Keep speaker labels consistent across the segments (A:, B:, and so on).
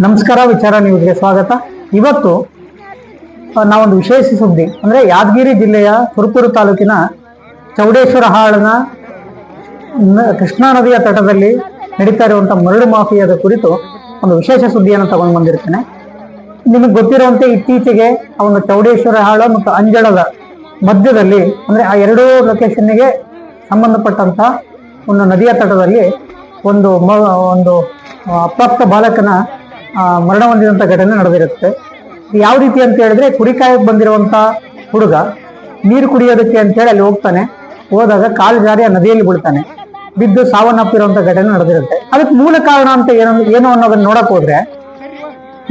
A: ನಮಸ್ಕಾರ, ವಿಚಾರ ನ್ಯೂಸ್ಗೆ ಸ್ವಾಗತ. ಇವತ್ತು ನಾವೊಂದು ವಿಶೇಷ ಸುದ್ದಿ ಅಂದ್ರೆ ಯಾದಗಿರಿ ಜಿಲ್ಲೆಯ ಸುರಪುರ ತಾಲೂಕಿನ ಚೌಡೇಶ್ವರ ಹಾಳನ ಕೃಷ್ಣಾ ನದಿಯ ತಟದಲ್ಲಿ ನಡೀತಾ ಇರುವಂತಹ ಮರಳು ಮಾಫಿಯಾದ ಕುರಿತು ಒಂದು ವಿಶೇಷ ಸುದ್ದಿಯನ್ನು ತಗೊಂಡು ಬಂದಿರ್ತೇನೆ. ನಿಮಗೆ ಗೊತ್ತಿರುವಂತೆ ಇತ್ತೀಚೆಗೆ ಆ ಒಂದು ಚೌಡೇಶ್ವರ ಹಾಳು ಮತ್ತು ಅಂಜಳದ ಮಧ್ಯದಲ್ಲಿ ಅಂದ್ರೆ ಆ ಎರಡೂ ಲೊಕೇಶನ್ಗೆ ಸಂಬಂಧಪಟ್ಟಂತ ಒಂದು ನದಿಯ ತಟದಲ್ಲಿ ಒಂದು ಅಪ್ರಾಪ್ತ ಬಾಲಕನ ಮರಣ ಹೊಂದಿದಂತ ಘಟನೆ ನಡೆದಿರುತ್ತೆ. ಯಾವ ರೀತಿ ಅಂತ ಹೇಳಿದ್ರೆ, ಕುರಿಕಾಯಕ್ಕೆ ಬಂದಿರುವಂತ ಹುಡುಗ ನೀರು ಕುಡಿಯೋದಕ್ಕೆ ಅಂತೇಳಿ ಅಲ್ಲಿ ಹೋದಾಗ ಕಾಲು ಜಾರಿ ಆ ನದಿಯಲ್ಲಿ ಬೀಳ್ತಾನೆ, ಬಿದ್ದು ಸಾವನ್ನಪ್ಪಿರುವಂತ ಘಟನೆ ನಡೆದಿರುತ್ತೆ. ಅದಕ್ಕೆ ಮೂಲ ಕಾರಣ ಅಂತ ಏನು ಅನ್ನೋದನ್ನ ನೋಡಕ್ ಹೋದ್ರೆ,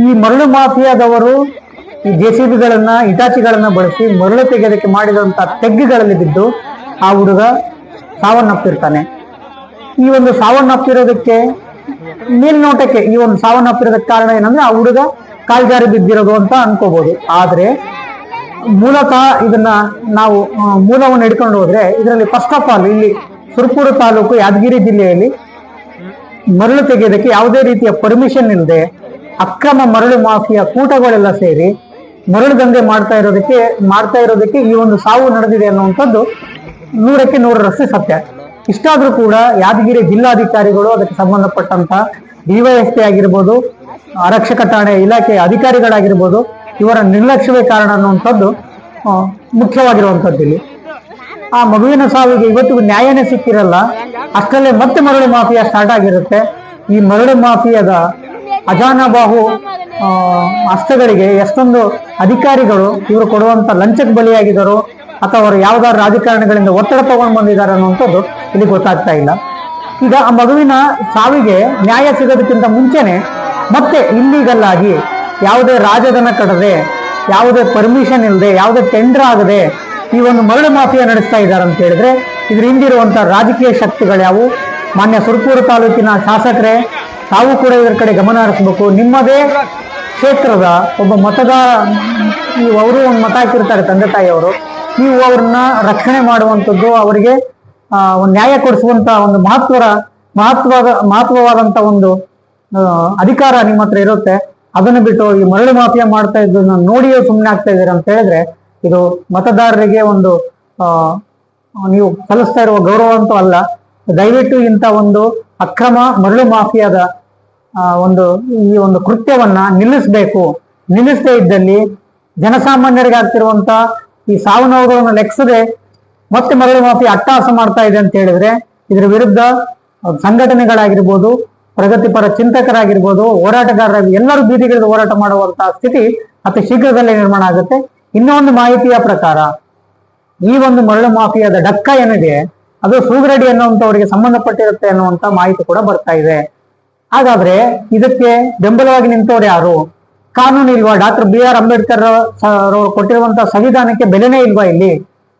A: ಈ ಮರಳು ಮಾಫಿಯಾದವರು ಈ ಜೆಸಿಬಿಗಳನ್ನ ಇಟಾಚಿಗಳನ್ನ ಬಳಸಿ ಮರಳು ತೆಗೆಯೋದಕ್ಕೆ ಮಾಡಿದಂತ ತೆಗ್ಗುಗಳಲ್ಲಿ ಬಿದ್ದು ಆ ಹುಡುಗ ಸಾವನ್ನಪ್ಪಿರ್ತಾನೆ. ಈ ಒಂದು ಸಾವನ್ನಪ್ಪಿರೋದಕ್ಕೆ ಮೇಲ್ನೋಟಕ್ಕೆ ಈ ಒಂದು ಸಾವನ್ನಪ್ಪಿರೋದಕ್ಕೆ ಕಾರಣ ಏನಂದ್ರೆ ಆ ಹುಡುಗ ಕಾಲ್ಜಾರಿ ಬಿದ್ದಿರೋದು ಅಂತ ಅನ್ಕೋಬಹುದು. ಆದ್ರೆ ಮೂಲತಃ ಇದನ್ನ ನಾವು ಮೂಲವನ್ನು ಹಿಡ್ಕೊಂಡು ಹೋದ್ರೆ ಇದರಲ್ಲಿ ಫಸ್ಟ್ ಆಫ್ ಆಲ್ ಇಲ್ಲಿ ಸುರಪುರ ತಾಲೂಕು ಯಾದಗಿರಿ ಜಿಲ್ಲೆಯಲ್ಲಿ ಮರಳು ತೆಗೆಯೋದಕ್ಕೆ ಯಾವುದೇ ರೀತಿಯ ಪರ್ಮಿಷನ್ ಇಲ್ಲದೆ ಅಕ್ರಮ ಮರಳು ಮಾಫಿಯಾ ಕೂಟಗಳೆಲ್ಲ ಸೇರಿ ಮರಳು ದಂಧೆ ಮಾಡ್ತಾ ಇರೋದಕ್ಕೆ ಈ ಒಂದು ಸಾವು ನಡೆದಿದೆ ಅನ್ನುವಂಥದ್ದು 100ಕ್ಕೆ 100ರಷ್ಟು ಸತ್ಯ. ಇಷ್ಟಾದ್ರೂ ಕೂಡ ಯಾದಗಿರಿ ಜಿಲ್ಲಾಧಿಕಾರಿಗಳು, ಅದಕ್ಕೆ ಸಂಬಂಧಪಟ್ಟಂತ ಡಿವೈಎಸ್ಪಿ ಆಗಿರ್ಬೋದು, ಆರಕ್ಷಕ ಠಾಣೆ ಇಲಾಖೆ ಅಧಿಕಾರಿಗಳಾಗಿರ್ಬೋದು, ಇವರ ನಿರ್ಲಕ್ಷ್ಯವೇ ಕಾರಣ ಅನ್ನುವಂಥದ್ದು ಮುಖ್ಯವಾಗಿರುವಂಥದ್ದು. ಇಲ್ಲಿ ಆ ಮಗುವಿನ ಸಾವಿಗೆ ಇವತ್ತಿಗೂ ನ್ಯಾಯನೇ ಸಿಕ್ಕಿರಲ್ಲ, ಅಷ್ಟರಲ್ಲೇ ಮತ್ತೆ ಮರಳು ಮಾಫಿಯಾ ಸ್ಟಾರ್ಟ್ ಆಗಿರುತ್ತೆ. ಈ ಮರಳು ಮಾಫಿಯಾದ ಅಜಾನಬಾಹು ಹಸ್ತಗಳಿಗೆ ಎಷ್ಟೊಂದು ಅಧಿಕಾರಿಗಳು ಇವರು ಕೊಡುವಂತ ಲಂಚಕ್ಕೆ ಬಲಿಯಾಗಿದ್ದಾರೋ ಅಥವಾ ಅವರು ಯಾವ್ದಾದ್ರು ರಾಜಕಾರಣಿಗಳಿಂದ ಒತ್ತಡ ತಗೊಂಡು ಬಂದಿದ್ದಾರೆ ಅನ್ನುವಂಥದ್ದು ಇಲ್ಲಿ ಗೊತ್ತಾಗ್ತಾ ಇಲ್ಲ. ಈಗ ಆ ಮಗುವಿನ ಸಾವಿಗೆ ನ್ಯಾಯ ಸಿಗೋದಕ್ಕಿಂತ ಮುಂಚೆನೆ ಮತ್ತೆ ಇಲ್ಲಿಗಲ್ ಆಗಿ ಯಾವುದೇ ರಾಜಧನ ಕಡದೆ, ಯಾವುದೇ ಪರ್ಮಿಷನ್ ಇಲ್ಲದೆ, ಯಾವುದೇ ಟೆಂಡರ್ ಆಗದೆ ಈ ಒಂದು ಮರಳು ಮಾಫಿಯಾ ನಡೆಸ್ತಾ ಇದ್ದಾರೆ ಅಂತ ಹೇಳಿದ್ರೆ ಇದ್ರ ಹಿಂದಿರುವಂತ ರಾಜಕೀಯ ಶಕ್ತಿಗಳು ಮಾನ್ಯ ಸುರಪುರ ತಾಲೂಕಿನ ಶಾಸಕರೇ, ತಾವು ಕೂಡ ಇದರ ಕಡೆ ಗಮನ ಹರಿಸಬೇಕು. ನಿಮ್ಮದೇ ಕ್ಷೇತ್ರದ ಒಬ್ಬ ಮತದಾರ, ಅವರು ಒಂದು ಮತ ಹಾಕಿರ್ತಾರೆ ತಂದೆ ತಾಯಿಯವರು, ನೀವು ಅವ್ರನ್ನ ರಕ್ಷಣೆ ಮಾಡುವಂಥದ್ದು, ಅವರಿಗೆ ಒಂದು ನ್ಯಾಯ ಕೊಡಿಸುವಂತ ಒಂದು ಮಹತ್ವವಾದಂತ ಒಂದು ಅಧಿಕಾರ ನಿಮ್ಮ ಹತ್ರ ಇರುತ್ತೆ. ಅದನ್ನು ಬಿಟ್ಟು ಈ ಮರಳು ಮಾಫಿಯಾ ಮಾಡ್ತಾ ಇದ್ದನ್ನ ನೋಡಿಯೇ ಸುಮ್ಮನೆ ಆಗ್ತಾ ಇದ್ದೀರಾ ಅಂತ ಹೇಳಿದ್ರೆ ಇದು ಮತದಾರರಿಗೆ ಒಂದು ನೀವು ಸಲ್ಲಿಸ್ತಾ ಇರುವ ಗೌರವ ಅಂತೂ ಅಲ್ಲ. ದಯವಿಟ್ಟು ಇಂಥ ಒಂದು ಅಕ್ರಮ ಮರಳು ಮಾಫಿಯಾದ ಈ ಒಂದು ಕೃತ್ಯವನ್ನ ನಿಲ್ಲಿಸಬೇಕು. ನಿಲ್ಲಿಸದೇ ಇದ್ದಲ್ಲಿ ಜನಸಾಮಾನ್ಯರಿಗೆ ಆಗ್ತಿರುವಂತ ಈ ಸಾವು ನೋವುಗಳನ್ನು ಲೆಕ್ಕಿಸದೆ ಮತ್ತೆ ಮರಳು ಮಾಫಿಯಾ ಅಟ್ಟಹಾಸ ಮಾಡ್ತಾ ಇದೆ ಅಂತ ಹೇಳಿದ್ರೆ ಇದರ ವಿರುದ್ಧ ಸಂಘಟನೆಗಳಾಗಿರ್ಬೋದು, ಪ್ರಗತಿಪರ ಚಿಂತಕರಾಗಿರ್ಬೋದು, ಹೋರಾಟಗಾರರಾಗಿ ಎಲ್ಲರೂ ಬೀದಿಗಿಳಿದು ಹೋರಾಟ ಮಾಡುವಂತಹ ಸ್ಥಿತಿ ಅತಿ ಶೀಘ್ರದಲ್ಲೇ ನಿರ್ಮಾಣ ಆಗುತ್ತೆ. ಇನ್ನೊಂದು ಮಾಹಿತಿಯ ಪ್ರಕಾರ ಈ ಒಂದು ಮರಳು ಮಾಫಿಯಾದ ಡಕ್ಕ ಏನಿದೆ ಅದು ಸೂಗರಡಿ ಅನ್ನುವಂಥವರಿಗೆ ಸಂಬಂಧಪಟ್ಟಿರುತ್ತೆ ಅನ್ನುವಂತ ಮಾಹಿತಿ ಕೂಡ ಬರ್ತಾ ಇದೆ. ಹಾಗಾದ್ರೆ ಇದಕ್ಕೆ ಬೆಂಬಲವಾಗಿ ನಿಂತವ್ರು ಯಾರು? ಕಾನೂನು ಇಲ್ವಾ? ಡಾಕ್ಟರ್ BR ಅಂಬೇಡ್ಕರ್ ಕೊಟ್ಟಿರುವಂತಹ ಸಂವಿಧಾನಕ್ಕೆ ಬೆಲೆನೇ ಇಲ್ವಾ? ಇಲ್ಲಿ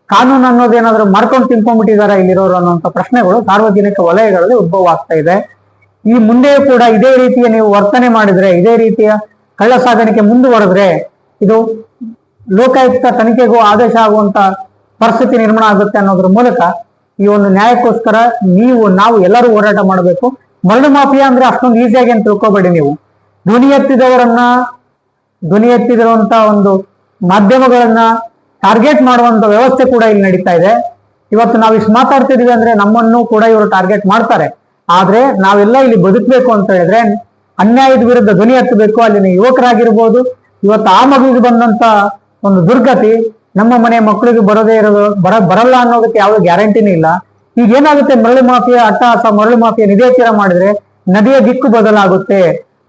A: ಕಾನೂನು ಅನ್ನೋದೇನಾದ್ರೂ ಮಾರ್ಕೊಂಡು ತಿನ್ಕೊಂಡ್ಬಿಟ್ಟಿದಾರ ಇಲ್ಲಿರೋರು ಅನ್ನುವಂಥ ಪ್ರಶ್ನೆಗಳು ಸಾರ್ವಜನಿಕ ವಲಯಗಳಲ್ಲಿ ಉದ್ಭವ ಆಗ್ತಾ ಇದೆ. ಈ ಮುಂದೆಯೂ ಕೂಡ ಇದೇ ರೀತಿಯ ನೀವು ವರ್ತನೆ ಮಾಡಿದ್ರೆ, ಇದೇ ರೀತಿಯ ಕಳ್ಳ ಸಾಗಾಣಿಕೆ ಮುಂದುವರೆದ್ರೆ ಇದು ಲೋಕಾಯುಕ್ತ ತನಿಖೆಗೂ ಆದೇಶ ಆಗುವಂತ ಪರಿಸ್ಥಿತಿ ನಿರ್ಮಾಣ ಆಗುತ್ತೆ ಅನ್ನೋದ್ರ ಮೂಲಕ ಈ ಒಂದು ನ್ಯಾಯಕ್ಕೋಸ್ಕರ ನಾವು ಎಲ್ಲರೂ ಹೋರಾಟ ಮಾಡಬೇಕು. ಮರಳು ಮಾಫಿಯಾ ಅಂದ್ರೆ ಅಷ್ಟೊಂದು ಈಸಿಯಾಗಿ ಅಂತ ತಿಳ್ಕೊಬೇಡಿ. ನೀವು ಧ್ವನಿ ಎತ್ತಿದಿರುವಂತ ಒಂದು ಮಾಧ್ಯಮಗಳನ್ನ ಟಾರ್ಗೆಟ್ ಮಾಡುವಂತ ವ್ಯವಸ್ಥೆ ಕೂಡ ಇಲ್ಲಿ ನಡೀತಾ ಇದೆ. ಇವತ್ತು ನಾವು ಇಷ್ಟು ಮಾತಾಡ್ತಿದೀವಿ ಅಂದ್ರೆ ನಮ್ಮನ್ನು ಕೂಡ ಇವರು ಟಾರ್ಗೆಟ್ ಮಾಡ್ತಾರೆ. ಆದ್ರೆ ನಾವೆಲ್ಲ ಇಲ್ಲಿ ಬದುಕಬೇಕು ಅಂತ ಹೇಳಿದ್ರೆ ಅನ್ಯಾಯದ ವಿರುದ್ಧ ಧ್ವನಿ ಎತ್ತಬೇಕು. ಅಲ್ಲಿನ ಯುವಕರಾಗಿರ್ಬೋದು, ಇವತ್ತು ಆ ಮಗುವಿಗೆ ಬಂದಂತ ಒಂದು ದುರ್ಗತಿ ನಮ್ಮ ಮನೆ ಮಕ್ಕಳಿಗೆ ಬರಲ್ಲ ಅನ್ನೋದಕ್ಕೆ ಯಾವುದೇ ಗ್ಯಾರಂಟಿನೇ ಇಲ್ಲ. ಈಗ ಏನಾಗುತ್ತೆ, ಮರಳು ಮಾಫಿಯಾ ಅಟ್ಟಹಾಸ, ಮರಳು ಮಾಫಿಯಾ ನಿದೇಚರ ಮಾಡಿದ್ರೆ ನದಿಯ ದಿಕ್ಕು ಬದಲಾಗುತ್ತೆ.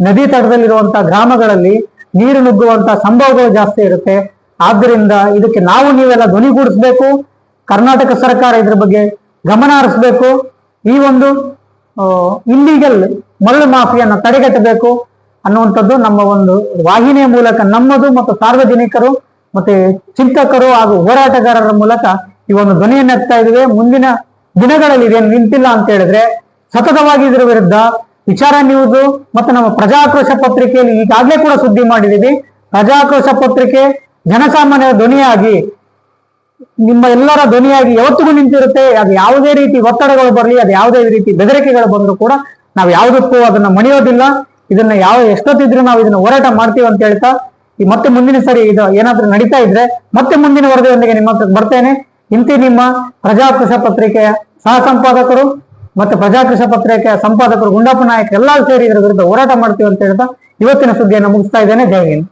A: ನದಿ ತಟದಲ್ಲಿರುವಂತಹ ಗ್ರಾಮಗಳಲ್ಲಿ ನೀರು ನುಗ್ಗುವಂತ ಸಂಭವಗಳು ಜಾಸ್ತಿ ಇರುತ್ತೆ. ಆದ್ದರಿಂದ ಇದಕ್ಕೆ ನೀವೆಲ್ಲ ಧ್ವನಿಗೂಡಿಸ್ಬೇಕು. ಕರ್ನಾಟಕ ಸರ್ಕಾರ ಇದ್ರ ಬಗ್ಗೆ ಗಮನ ಹರಿಸಬೇಕು. ಈ ಒಂದು ಇಲ್ಲಿಗಲ್ ಮರಳು ಮಾಫಿಯಾನ ತಡೆಗಟ್ಟಬೇಕು ಅನ್ನುವಂಥದ್ದು ನಮ್ಮ ಒಂದು ವಾಹಿನಿಯ ಮೂಲಕ ನಮ್ಮದು ಮತ್ತು ಸಾರ್ವಜನಿಕರು ಮತ್ತೆ ಚಿಂತಕರು ಹಾಗೂ ಹೋರಾಟಗಾರರ ಮೂಲಕ ಈ ಒಂದು ಧ್ವನಿಯನ್ನು ಎತ್ತಾ ಇದ್ದೇವೆ. ಮುಂದಿನ ದಿನಗಳಲ್ಲಿ ಇದೇನು ನಿಂತಿಲ್ಲ ಅಂತ ಹೇಳಿದ್ರೆ ಸತತವಾಗಿ ಇದರ ವಿರುದ್ಧ ವಿಚಾರ ನ್ಯೂಸ್ ಮತ್ತು ನಮ್ಮ ಪ್ರಜಾಕ್ರೋಶ ಪತ್ರಿಕೆಯಲ್ಲಿ ಈಗಾಗಲೇ ಕೂಡ ಸುದ್ದಿ ಮಾಡಿದೀವಿ. ಪ್ರಜಾಕ್ರೋಶ ಪತ್ರಿಕೆ ಜನಸಾಮಾನ್ಯರ ಧ್ವನಿಯಾಗಿ, ನಿಮ್ಮ ಎಲ್ಲರ ಧ್ವನಿಯಾಗಿ ಯಾವತ್ತಿಗೂ ನಿಂತಿರುತ್ತೆ. ಅದು ಯಾವುದೇ ರೀತಿ ಒತ್ತಡಗಳು ಬರಲಿ, ಅದು ಯಾವುದೇ ರೀತಿ ಬೆದರಿಕೆಗಳು ಬಂದರೂ ಕೂಡ ನಾವು ಯಾವುದಕ್ಕೂ ಅದನ್ನ ಮಣಿಯೋದಿಲ್ಲ. ಇದನ್ನ ಎಷ್ಟೊತ್ತಿದ್ರು ನಾವು ಇದನ್ನ ಹೋರಾಟ ಮಾಡ್ತೀವಿ ಅಂತ ಹೇಳ್ತಾ ಈ ಮತ್ತೆ ಮುಂದಿನ ಸರಿ ಇದು ಏನಾದ್ರೂ ನಡೀತಾ ಇದ್ರೆ ಮತ್ತೆ ಮುಂದಿನ ವರದಿಯೊಂದಿಗೆ ನಿಮ್ಮ ಹತ್ರ ಬರ್ತೇನೆ. ಇಂತಿ ನಿಮ್ಮ ಪ್ರಜಾಕೃಷ ಪತ್ರಿಕೆಯ ಸಹ ಸಂಪಾದಕರು ಮತ್ತೆ ಪ್ರಜಾಕೃಷ ಪತ್ರಿಕೆಯ ಸಂಪಾದಕರು ಗುಂಡಪ್ಪ ನಾಯಕ್ ಎಲ್ಲರೂ ಸೇರಿ ಇದರ ವಿರುದ್ಧ ಹೋರಾಟ ಮಾಡ್ತೀವಿ ಅಂತ ಹೇಳ್ತಾ ಇವತ್ತಿನ ಸುದ್ದಿಯನ್ನು ಮುಗಿಸ್ತಾ ಇದ್ದೇನೆ. ಜೈ ಹಿಂದ್.